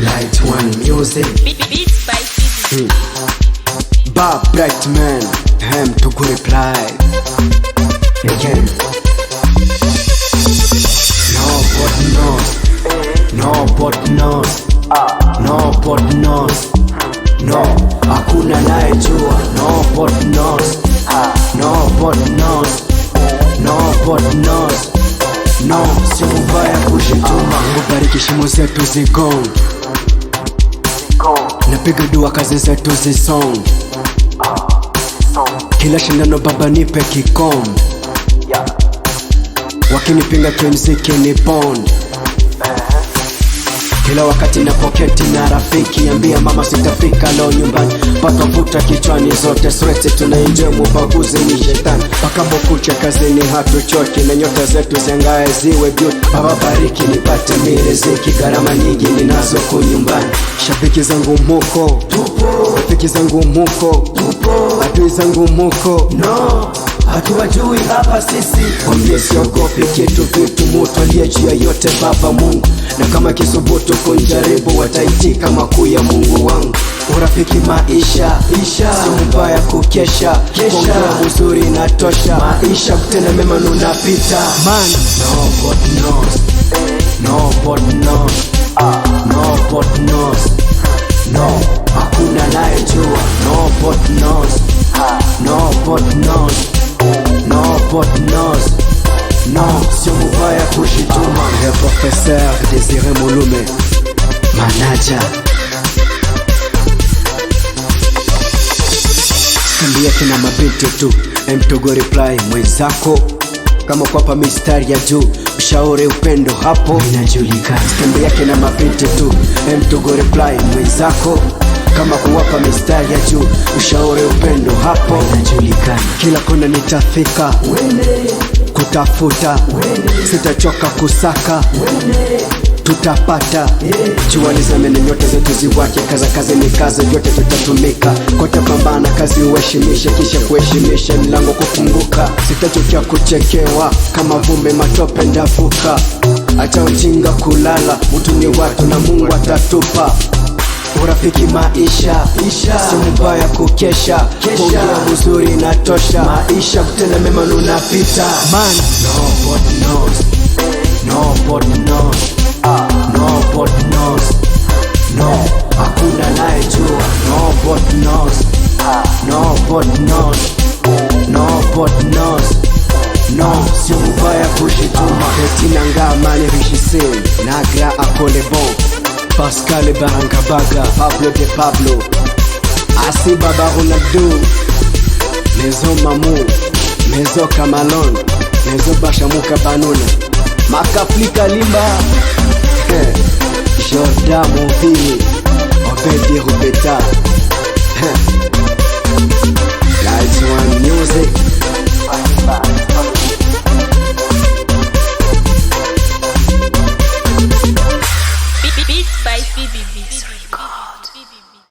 Light One Music. Beats by Fizzy. Bob Brightman, him to go reply again. Nobody knows, nobody knows, nobody knows. No, hakuna anayejua. Nobody knows, nobody knows, nobody knows. No, sio mbaya kushituma. Ubariki shimo zetu zigong, napiga dua kazi zetu zisong. Kila shindano baba nipe kikom, wakinipinga kimziki ni bond. Kila wakati na poketi na rafiki, ambia mama sitafika leo nyumbani. Paka vuta kichwani zote swete, tunaenjoy mubaguzi ni shetani. Paka bokucha kazini hatuchoki, na nyota zetu ziangae ziwe beauty. Baba bariki nipate riziki, gharama nyingi ninazo kunyumbani. Shabiki zangu muko tupo, rafiki zangu muko tupo, adui zangu muko no, hatuwajui hapa sisi. Kwambie siogopi kitu, vitu mutu aliyejua yote Baba Mungu. Na kama kisubutu kunjaribu, wataitika makuu ya Mungu wangu. Urafiki maisha, sio mbaya kukesha. Kongea mzuri na tosha, maisha kutenda mema nunapita. Man, nobody knows, nobody knows, nobody knows. No, hakuna anayejua. Nobody knows, nobody knows, nobody knows. No, sio mbaya kushituma. Le professeur Désiré Mulume, manager. Kambia kina mabinti tu, mtogo reply mwenzako. Kama kwapa mistari ya juu, ushauri upendo hapo inajulikana. Kambia kina mabinti tu, mtogo reply mwenzako. Kama kuwapa mistari ya juu, ushauri upendo hapo inajulikana. Kila kona nitafika kutafuta, sitachoka kusaka, tutapata. Jua lizame na nyota zetu ziwake, kazi ni kazi, yote tutatumika. Kote pambana, kazi uheshimishe, kisha kuheshimisha milango kufunguka. Sitachokia kuchekewa, kama vumbi matope ndavuka. Acha ujinga kulala, mtu ni watu na Mungu atatupa. Urafiki maisha, sio mbaya kukesha. Ongea mzuri na tosha, maisha kutenda mema nunapita. Man, nobody knows, nobody knows, nobody knows. No, hakuna anayejua. Nobody knows, nobody knows, nobody knows. No, sio mbaya kushituma. Betina ngamani rishisin, nagra akole bon. Pascal Barangabaga, Pablo de Pablo, Asi Baba Ronaldo, Mezo Mamou, Mezo Kamalon, Mezo Bashamuka Banuna, Makaflika Limba, Jordan Monville, Obedi Rubeta. Light One Music.